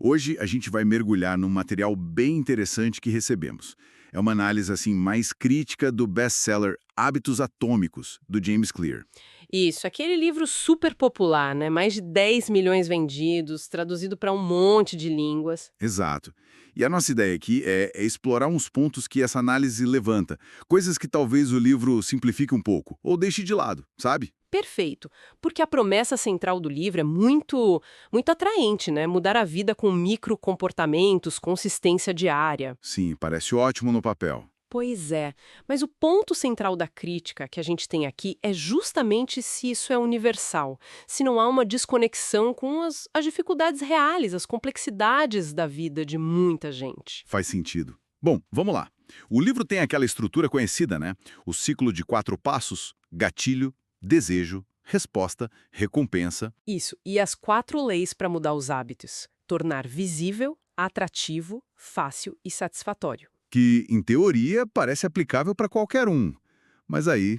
Hoje a gente vai mergulhar num material bem interessante que recebemos. É uma análise assim mais crítica do best-seller Hábitos Atômicos, do James Clear. Isso, aquele livro super popular, né? Mais de 10 milhões vendidos, traduzido para um monte de línguas. Exato. E a nossa ideia aqui é explorar uns pontos que essa análise levanta, coisas que talvez o livro simplifique um pouco, ou deixe de lado, sabe? Perfeito, porque a promessa central do livro é muito atraente, né? Mudar a vida com microcomportamentos, consistência diária. Sim, parece ótimo no papel. Pois é, mas o ponto central da crítica que a gente tem aqui é justamente se isso é universal, se não há uma desconexão com as dificuldades reais, as complexidades da vida de muita gente. Faz sentido. Bom, vamos lá. O livro tem aquela estrutura conhecida, né? O ciclo de 4 passos: gatilho, desejo, resposta, recompensa. Isso, e as 4 leis para mudar os hábitos: tornar visível, atrativo, fácil e satisfatório. Que, em teoria, parece aplicável para qualquer um. Mas aí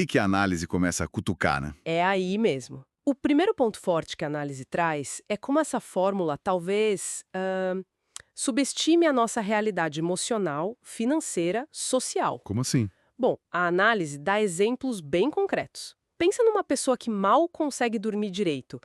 que a análise começa a cutucar, né? É aí mesmo. O primeiro ponto forte que a análise traz é como essa fórmula talvez subestime a nossa realidade emocional, financeira, social. Como assim? Bom, a análise dá exemplos bem concretos. Pensa numa pessoa que mal consegue dormir direito.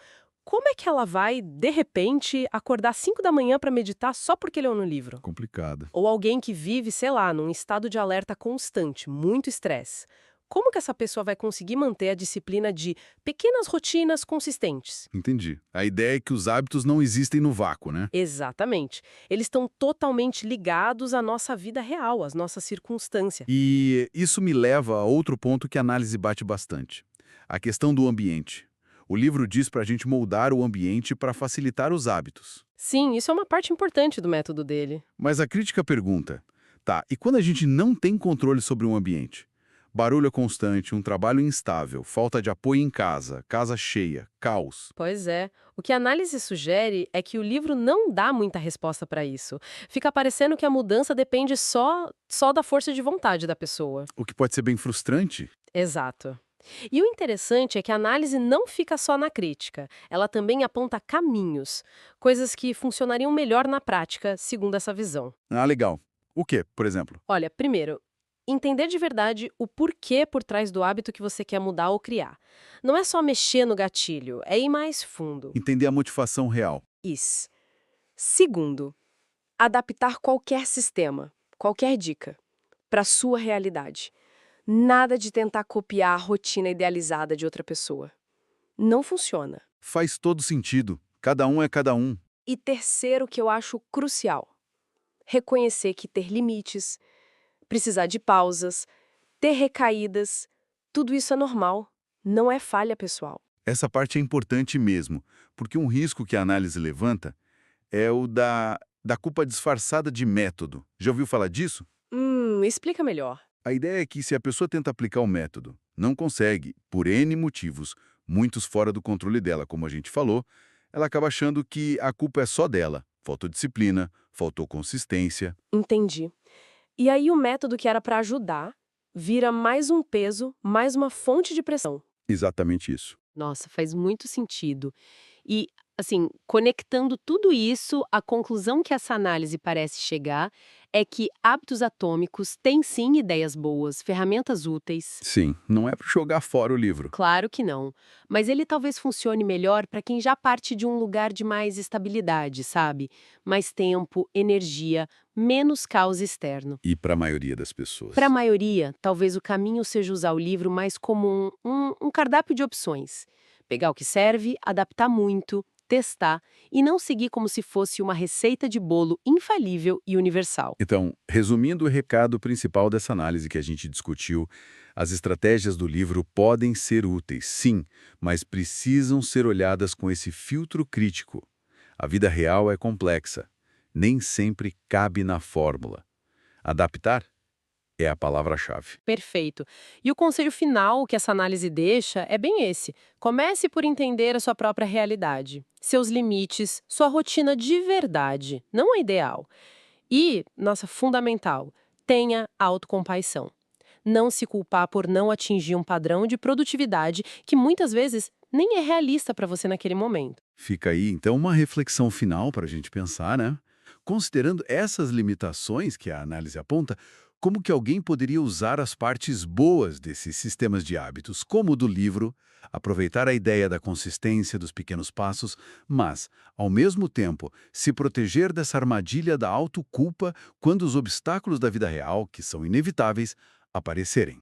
Como é que ela vai, de repente, acordar às 5 da manhã para meditar só porque leu no livro? Complicado. Ou alguém que vive, sei lá, num estado de alerta constante, muito estresse. Como que essa pessoa vai conseguir manter a disciplina de pequenas rotinas consistentes? Entendi. A ideia é que os hábitos não existem no vácuo, né? Exatamente. Eles estão totalmente ligados à nossa vida real, às nossas circunstâncias. E isso me leva a outro ponto que a análise bate bastante. A questão do ambiente. O livro diz para a gente moldar o ambiente para facilitar os hábitos. Sim, isso é uma parte importante do método dele. Mas a crítica pergunta, tá, e quando a gente não tem controle sobre um ambiente? Barulho constante, um trabalho instável, falta de apoio em casa, casa cheia, caos. Pois é. O que a análise sugere é que o livro não dá muita resposta para isso. Fica parecendo que a mudança depende só da força de vontade da pessoa. O que pode ser bem frustrante. Exato. E o interessante é que a análise não fica só na crítica. Ela também aponta caminhos, coisas que funcionariam melhor na prática, segundo essa visão. Ah, legal. O quê, por exemplo? Olha, primeiro, entender de verdade o porquê por trás do hábito que você quer mudar ou criar. Não é só mexer no gatilho, é ir mais fundo. Entender a motivação real. Isso. Segundo, adaptar qualquer sistema, qualquer dica, para a sua realidade. Nada de tentar copiar a rotina idealizada de outra pessoa. Não funciona. Faz todo sentido. Cada um é cada um. E terceiro, que eu acho crucial: reconhecer que ter limites, precisar de pausas, ter recaídas, tudo isso é normal. Não é falha pessoal. Essa parte é importante mesmo, porque um risco que a análise levanta é o da culpa disfarçada de método. Já ouviu falar disso? Explica melhor. A ideia é que se a pessoa tenta aplicar o método, não consegue, por N motivos, muitos fora do controle dela, como a gente falou, ela acaba achando que a culpa é só dela. Faltou disciplina, faltou consistência. Entendi. E aí o método que era para ajudar vira mais um peso, mais uma fonte de pressão. Exatamente isso. Nossa, faz muito sentido. E, assim, conectando tudo isso, a conclusão que essa análise parece chegar é que hábitos atômicos têm sim ideias boas, ferramentas úteis. Sim, não é para jogar fora o livro. Claro que não. Mas ele talvez funcione melhor para quem já parte de um lugar de mais estabilidade, sabe? Mais tempo, energia, menos caos externo. E para a maioria das pessoas. Para a maioria, talvez o caminho seja usar o livro mais como um cardápio de opções. Pegar o que serve, adaptar muito, testar e não seguir como se fosse uma receita de bolo infalível e universal. Então, resumindo o recado principal dessa análise que a gente discutiu, as estratégias do livro podem ser úteis, sim, mas precisam ser olhadas com esse filtro crítico. A vida real é complexa, nem sempre cabe na fórmula. Adaptar é a palavra-chave. Perfeito. E o conselho final que essa análise deixa é bem esse. Comece por entender a sua própria realidade, seus limites, sua rotina de verdade, não a ideal. E, nossa, fundamental, tenha autocompaixão. Não se culpar por não atingir um padrão de produtividade que muitas vezes nem é realista para você naquele momento. Fica aí, então, uma reflexão final para a gente pensar, né? Considerando essas limitações que a análise aponta, como que alguém poderia usar as partes boas desses sistemas de hábitos, como o do livro, aproveitar a ideia da consistência dos pequenos passos, mas, ao mesmo tempo, se proteger dessa armadilha da autoculpa quando os obstáculos da vida real, que são inevitáveis, aparecerem?